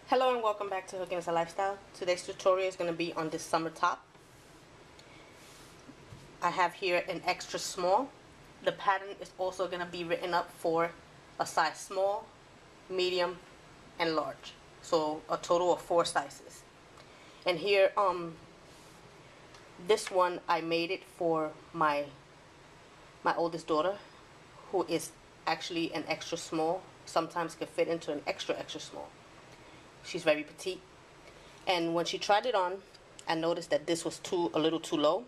Hello and welcome back to Hooking is a Lifestyle. Today's tutorial is going to be on this summer top. I have here an extra small. The pattern is also going to be written up for a size small, medium, and large. So a total of 4 sizes. And here, this one I made it for my oldest daughter, who is actually an extra small. Sometimes can fit into an extra small. She's very petite, and when she tried it on, I noticed that this was a little too low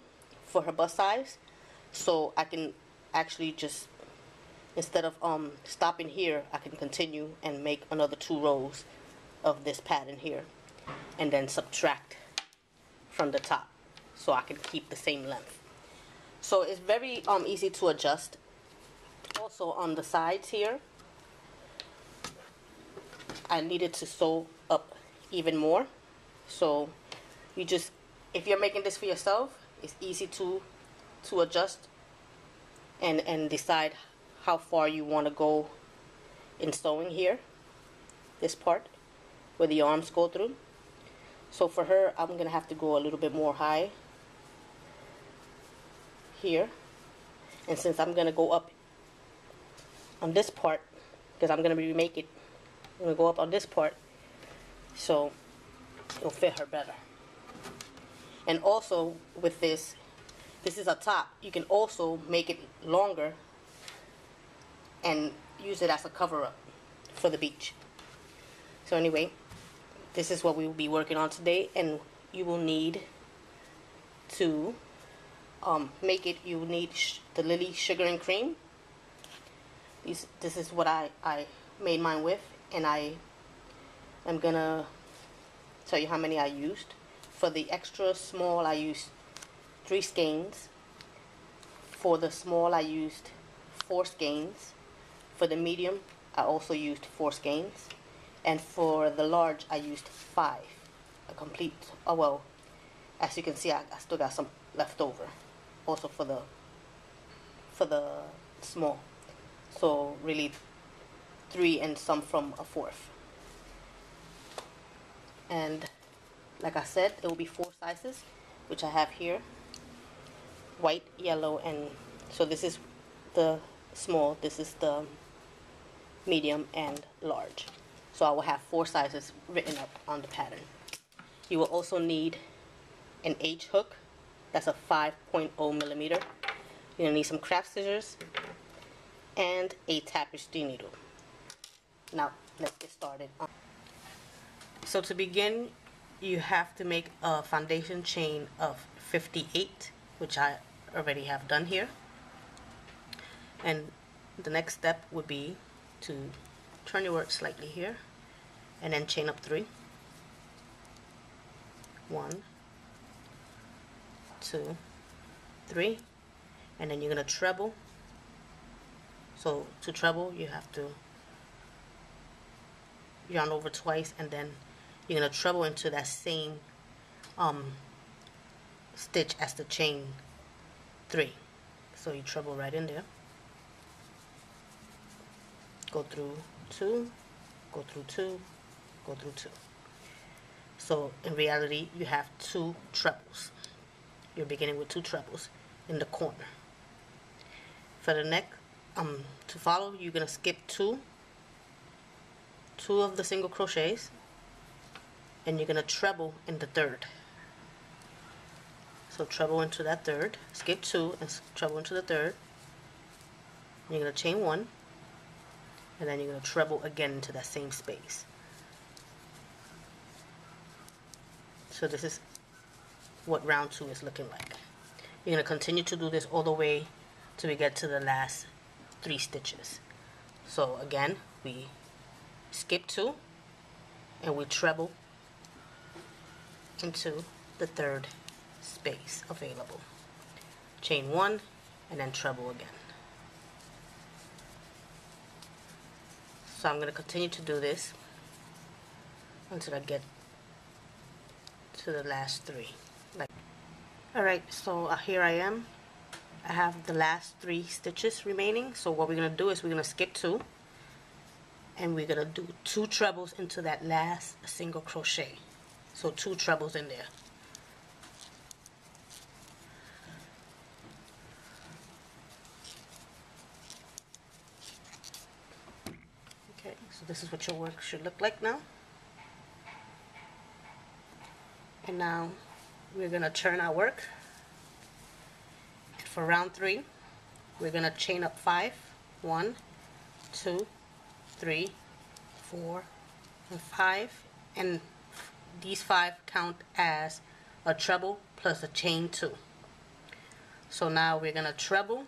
for her bust size. So I can actually just, instead of stopping here, I can continue and make another 2 rows of this pattern here, and then subtract from the top, so I can keep the same length. So it's very easy to adjust. Also on the sides here, I needed to sew up even more. So you just, if you're making this for yourself, it's easy to adjust and decide how far you want to go in sewing here, this part where the arms go through. So for her, I'm gonna have to go a little bit more high here, and since I'm gonna go up on this part, because I'm gonna I'm gonna go up on this part, so it'll fit her better. And also with this is a top. You can also make it longer and use it as a cover-up for the beach. So anyway, this is what we will be working on today, and you will need to make it. You will need the Lily sugar and cream. This is what I made mine with, and I am gonna tell you how many I used. For the extra small, I used 3 skeins. For the small, I used 4 skeins. For the medium, I also used 4 skeins. And for the large, I used 5. A complete, oh well, as you can see, I still got some left over. Also for the small. So really 3 and some from a 4th. And like I said, it will be 4 sizes, which I have here: white, yellow, and so this is the small, this is the medium, and large. So I will have 4 sizes written up on the pattern. You will also need an H hook. That's a 5.0 millimeter. You're gonna need some craft scissors and a tapestry needle. Now let's get started. So to begin, you have to make a foundation chain of 58, which I already have done here. And the next step would be to turn your work slightly here and then chain up 3. 1, 2, 3, and then you're gonna treble. So to treble, you have to yarn over twice, and then you're gonna treble into that same stitch as the chain 3. So you treble right in there, go through 2, go through 2, go through 2. So in reality, you have 2 trebles. You're beginning with 2 trebles in the corner. For the neck, to follow, you're gonna skip 2 of the single crochets, and you're gonna treble in the 3rd. So treble into that 3rd, skip 2 and treble into the 3rd. You're gonna chain 1, and then you're gonna treble again into that same space. So this is what round 2 is looking like. You're gonna continue to do this all the way till we get to the last 3 stitches. So again, we skip 2 and we treble into the 3rd space available. Chain 1 and then treble again. So I'm going to continue to do this until I get to the last 3. Alright, so here I am. I have the last 3 stitches remaining. So what we're going to do is we're going to skip 2 and we're gonna do 2 trebles into that last single crochet. So 2 trebles in there. Okay, so this is what your work should look like now. And now we're gonna turn our work. And for round 3, we're gonna chain up 5. 1, 2, 3, 4, and 5, and these 5 count as a treble plus a chain 2. So now we're gonna treble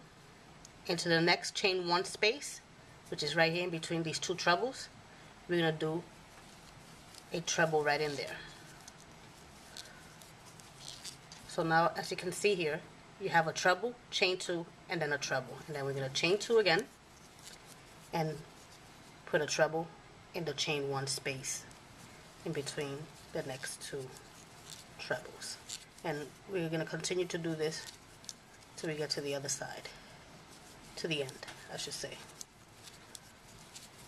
into the next chain 1 space, which is right here in between these 2 trebles. We're gonna do a treble right in there. So now, as you can see here, you have a treble, chain 2, and then a treble, and then we're gonna chain 2 again and put a treble in the chain 1 space in between the next 2 trebles. And we're going to continue to do this till we get to the other side, to the end, I should say.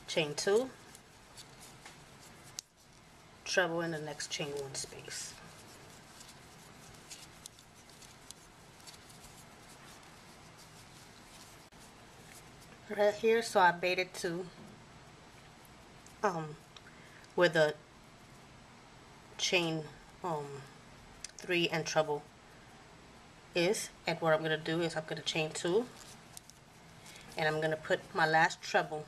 Chain 2, treble in the next chain 1 space. Right here, so I made it to where the chain 3 and treble is, and what I'm going to do is I'm going to chain 2, and I'm going to put my last treble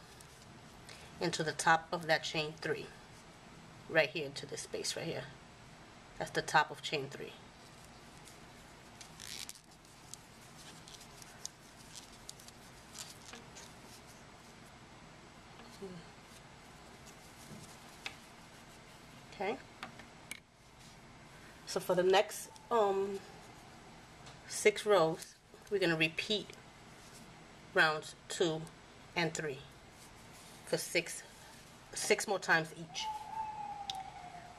into the top of that chain 3, right here into this space right here. That's the top of chain 3. Okay, so for the next 6 rows, we're going to repeat rounds 2 and 3 for 6 more times each.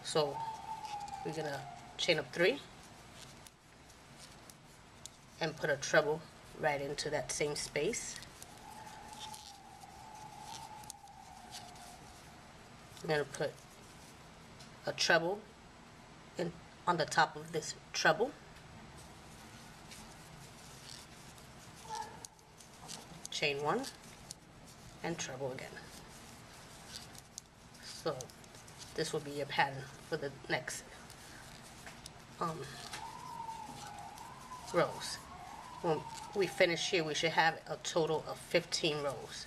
So we're going to chain up 3 and put a treble right into that same space. I'm going to put a treble in on the top of this treble, chain 1 and treble again. So this will be your pattern for the next rows. When we finish here, we should have a total of 15 rows.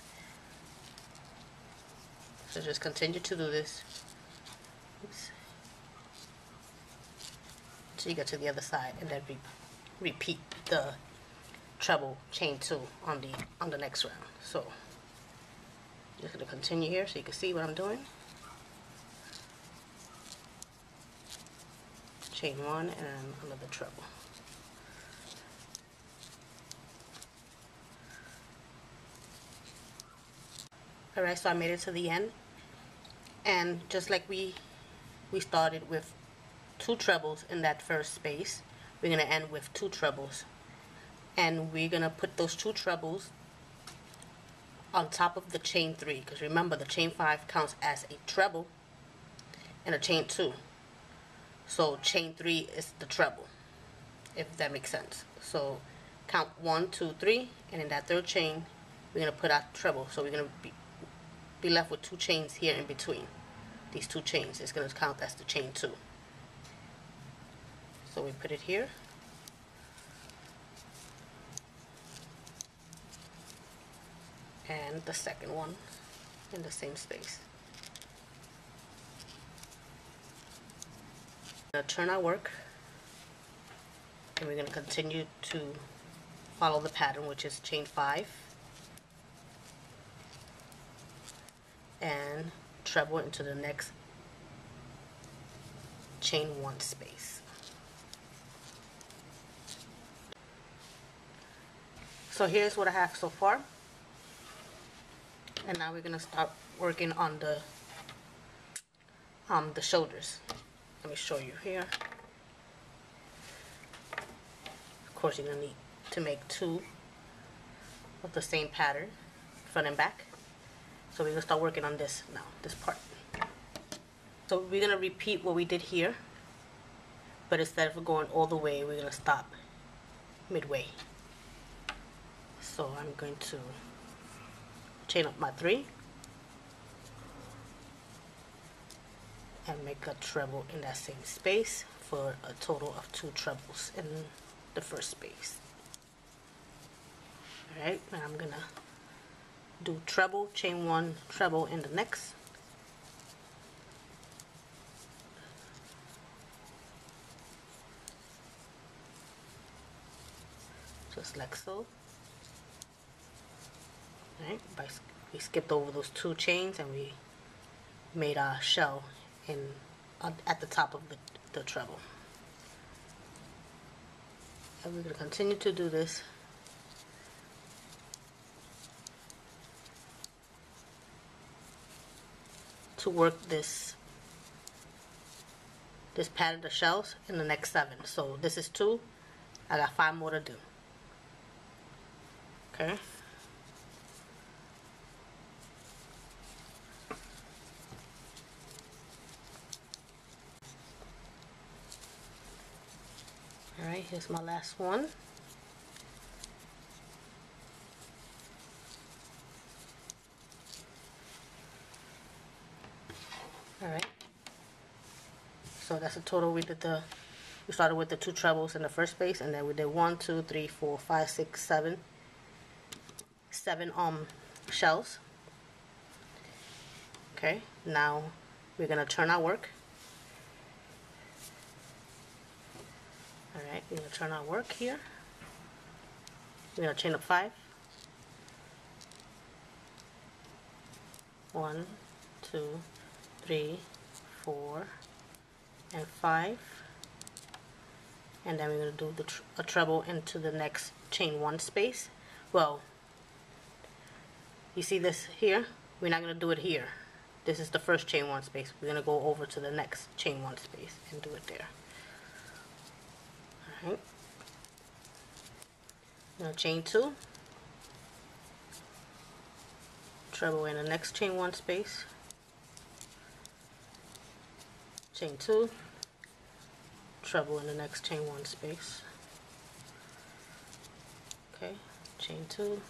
So just continue to do this. Oops. Until you get to the other side, and then repeat the treble chain 2 on the next round. So just going to continue here so you can see what I'm doing. Chain 1 and another treble. Alright, so I made it to the end, and just like we started with 2 trebles in that first space, we're going to end with 2 trebles, and we're going to put those 2 trebles on top of the chain 3, because remember the chain 5 counts as a treble and a chain 2, so chain 3 is the treble, if that makes sense. So count 1, 2, 3, and in that third chain we're going to put our treble, so we're going to be left with 2 chains here in between. These 2 chains is going to count as the chain 2. So we put it here, and the second one in the same space. We're going to turn our work, and we're going to continue to follow the pattern, which is chain 5 and treble into the next chain 1 space. So here's what I have so far, and now we're going to start working on the shoulders. Let me show you here. Of course, you're going to need to make 2 of the same pattern, front and back, So we're gonna start working on this now, this part. So we're gonna repeat what we did here, but instead of going all the way, we're gonna stop midway. So I'm going to chain up my 3 and make a treble in that same space for a total of 2 trebles in the first space. Alright, and I'm gonna do treble, chain 1, treble in the next. Just like so. Alright, we skipped over those 2 chains and we made our shell in at the top of the treble. And we're going to continue to do this to work this pattern of shells in the next 7. So this is 2. I got 5 more to do. Okay. Alright, here's my last one. Alright. So that's the total. We started with the 2 trebles in the first space, and then we did 1, 2, 3, 4, 5, 6, 7. 7 shells. Okay, now we're gonna turn our work. Alright, we're gonna turn our work here. We're gonna chain up 5. 1, 2, 3, 4, and 5. And then we're gonna do a treble into the next chain 1 space. Well, you see this here? We're not gonna do it here. This is the first chain 1 space. We're gonna go over to the next chain 1 space and do it there. Alright. Now chain 2. Treble in the next chain 1 space. Chain 2. Treble in the next chain 1 space. Okay, chain 2.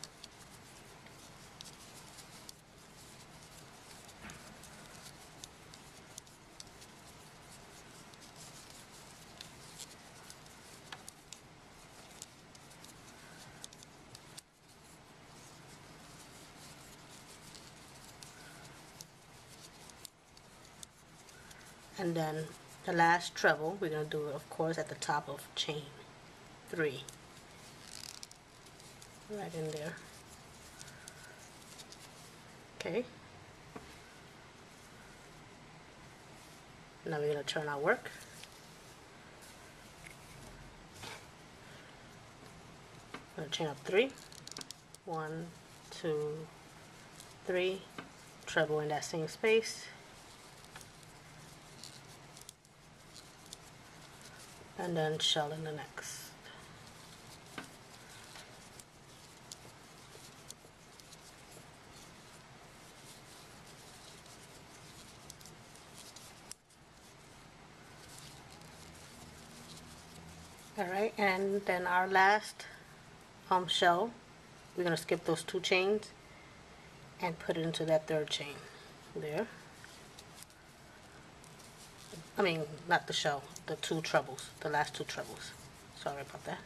And then the last treble we're going to do it, of course, at the top of chain 3, right in there. Okay, now we're going to turn our work. I'm going to chain up 3, 1, 2, 3, treble in that same space, and then shell in the next. Alright, and then our last shell, we're going to skip those 2 chains and put it into that 3rd chain there. I mean, not the shell, the 2 trebles, the last 2 trebles. Sorry about that.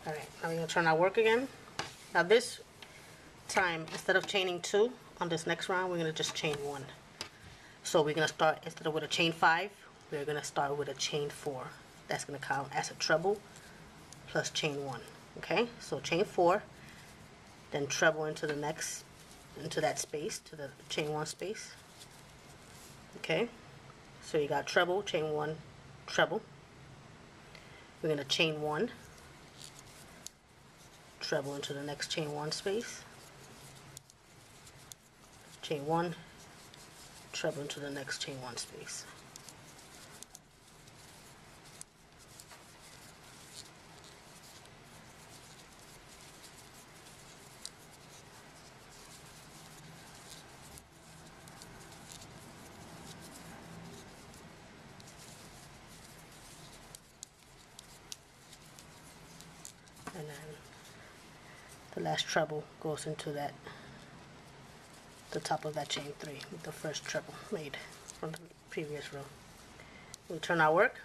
Alright, now we're going to turn our work again. Now this time, instead of chaining 2 on this next round, we're going to just chain 1. So we're going to start, instead of with a chain 5, we're going to start with a chain 4. That's going to count as a treble plus chain 1. Okay, so chain 4, then treble into the next, into that space, to the chain 1 space. Okay, so you got treble, chain 1, treble. We're going to chain 1, treble into the next chain 1 space, chain 1, treble into the next chain 1 space. and the last treble goes into that, the top of that chain 3 with the first treble made from the previous row. We turn our work,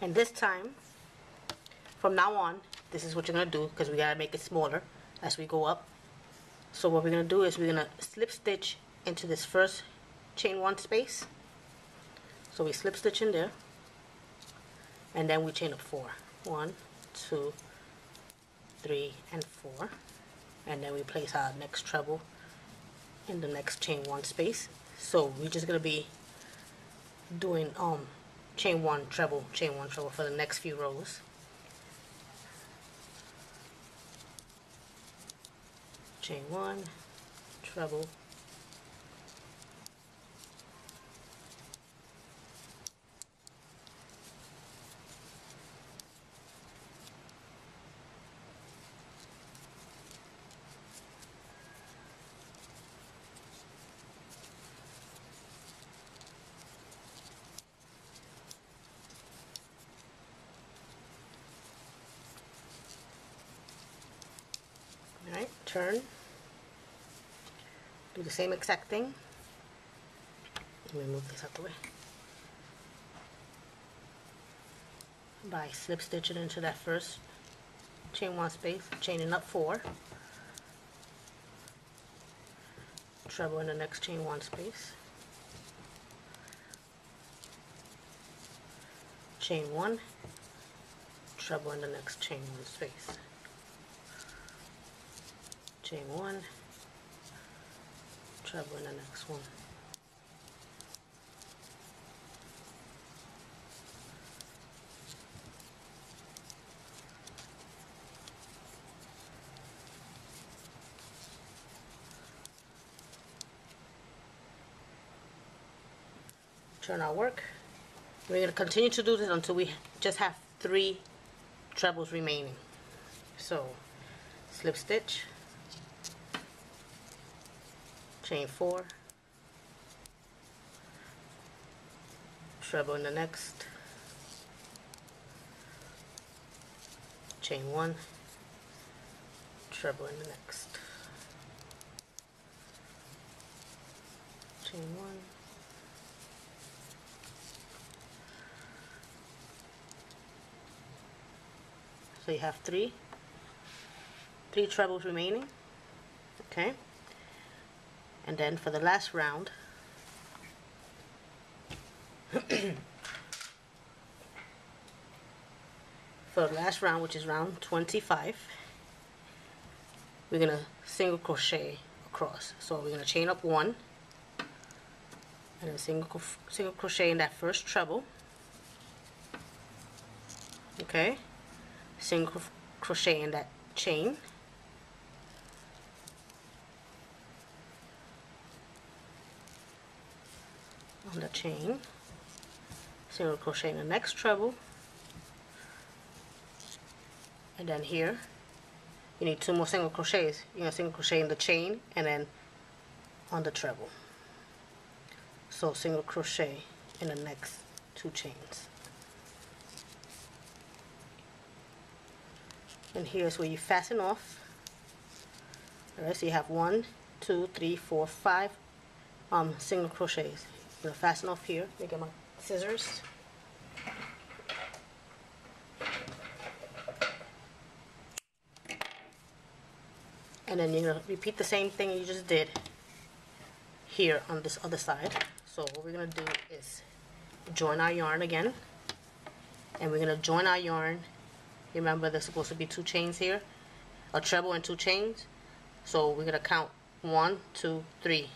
and this time from now on this is what you're going to do, because we got to make it smaller as we go up. So what we're going to do is we're going to slip stitch into this first chain 1 space. So we slip stitch in there, and then we chain up 4. 1, 2, 3, and 4, and then we place our next treble in the next chain 1 space. So we're just going to be doing chain 1 treble, chain 1 treble for the next few rows. Chain 1 treble, alright, turn, do the same exact thing. Let me move this out the way. By slip stitching into that first chain 1 space, chaining up 4, treble in the next chain 1 space, chain 1, treble in the next chain 1 space, chain 1, treble in the next one. Turn our work. We're going to continue to do this until we just have 3 trebles remaining. So slip stitch, chain 4, treble in the next, chain 1, treble in the next, chain 1, so you have three trebles remaining. Okay, and then for the last round, for the last round, which is round 25, we're gonna single crochet across. So we're gonna chain up 1, and then single crochet in that first treble. Okay, single crochet in that chain, on the chain, single crochet in the next treble, and then here you need 2 more single crochets. You're going to single crochet in the chain and then on the treble. So single crochet in the next 2 chains. And here's where you fasten off. Alright, so you have 1, 2, 3, 4, 5 single crochets. I'm going to fasten off here. Let me get my scissors. And then you're going to repeat the same thing you just did here on this other side. So what we're going to do is join our yarn again. And we're going to join our yarn. Remember, there's supposed to be 2 chains here, a treble and 2 chains. So we're going to count 1, 2, 3.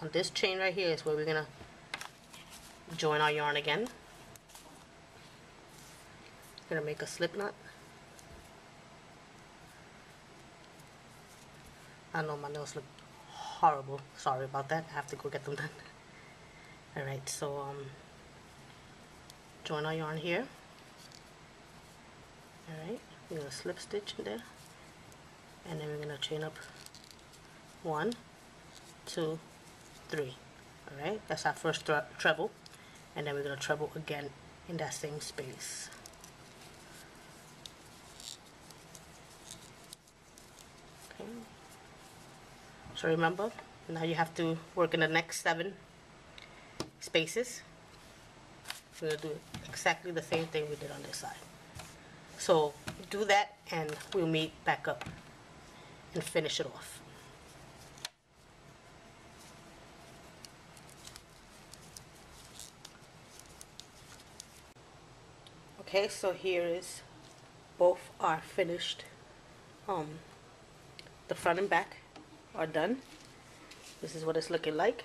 On this chain right here is where we're going to join our yarn again. Going to make a slip knot. I know my nails look horrible. Sorry about that. I have to go get them done. Alright, so join our yarn here. Alright, we're going to slip stitch in there. And then we're going to chain up 1, 2, 3. Alright, that's our first treble. And then we're going to treble again in that same space. Okay. So remember, now you have to work in the next 7 spaces. We're going to do exactly the same thing we did on this side. So do that and we'll meet back up and finish it off. Okay, so here is both are finished. The front and back are done. This is what it's looking like.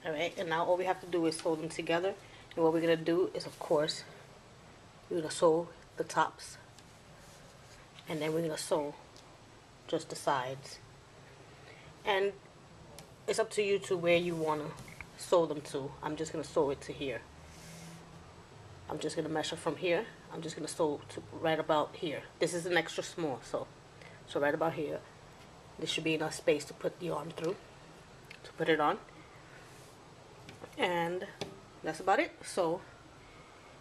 Alright, and now all we have to do is sew them together. And what we're going to do is, of course, we're going to sew the tops. And then we're going to sew just the sides. And it's up to you to where you want to sew them to. I'm just going to sew it to here. I'm just going to measure from here. I'm just going to sew to right about here. This is an extra small, so right about here. This should be enough space to put the yarn through, to put it on. And that's about it. So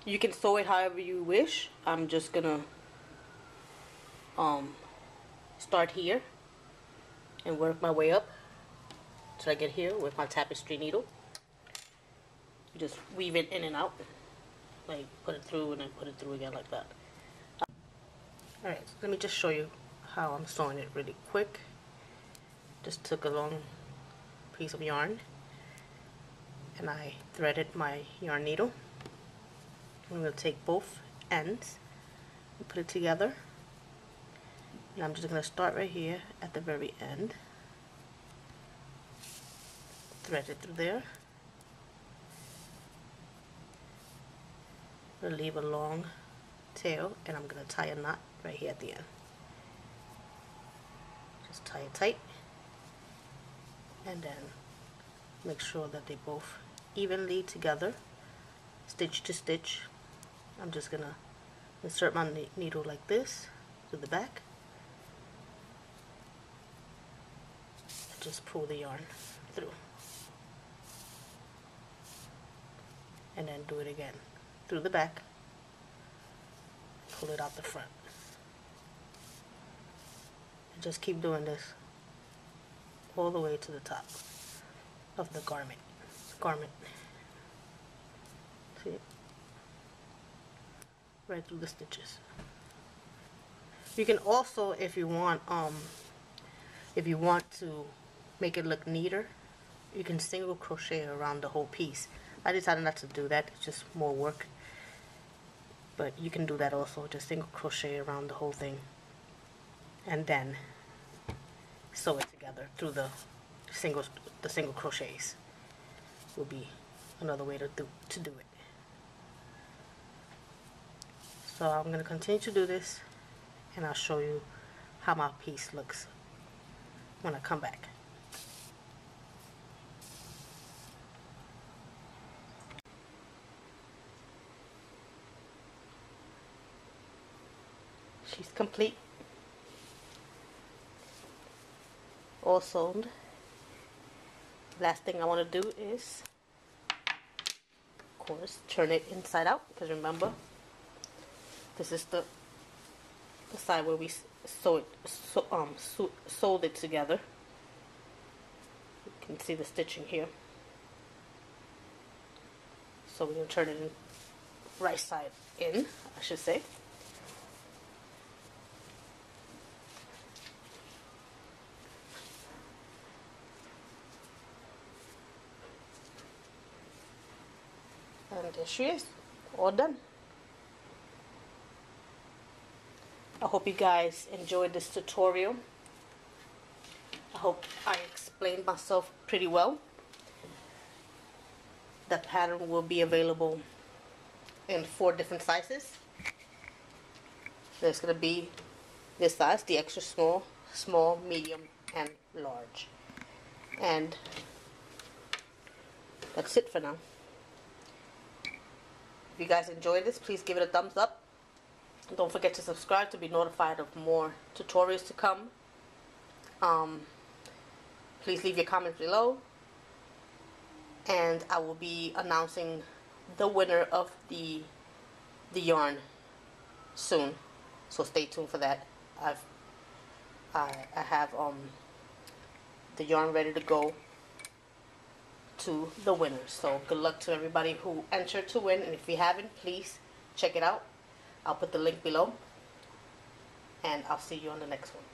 you can sew it however you wish. I'm just gonna start here and work my way up till I get here with my tapestry needle. Just weave it in and out, like put it through and then put it through again like that. Alright, so let me just show you how I'm sewing it really quick. Just took a long piece of yarn and I threaded my yarn needle. I'm going to take both ends and put it together. And I'm just going to start right here at the very end. Thread it through there. I'm going to leave a long tail and I'm going to tie a knot right here at the end. Just tie it tight. And then make sure that they both evenly together, stitch to stitch. I'm just gonna insert my needle like this to the back and just pull the yarn through, and then do it again through the back, pull it out the front, and just keep doing this all the way to the top of the garment. See? Right through the stitches. You can also, if you want to make it look neater, you can single crochet around the whole piece. I decided not to do that, it's just more work. But you can do that also, just single crochet around the whole thing. And then sew it together through the single crochets. Will be another way to do it. So I'm going to continue to do this and I'll show you how my piece looks when I come back. She's complete. All sewn. Last thing I want to do is, of course, turn it inside out, because remember, this is the side where we sewed it together. You can see the stitching here. So we're going to turn it in right side in, I should say. And there she is, all done. I hope you guys enjoyed this tutorial. I hope I explained myself pretty well. The pattern will be available in 4 different sizes. There's going to be this size, the extra small, small, medium, and large. And that's it for now. If you guys enjoyed this, please give it a thumbs up. Don't forget to subscribe to be notified of more tutorials to come. Please leave your comments below. And I will be announcing the winner of the yarn soon. So stay tuned for that. I have the yarn ready to go to the winners. So good luck to everybody who entered to win, and if you haven't, please check it out. I'll put the link below, and I'll see you on the next one.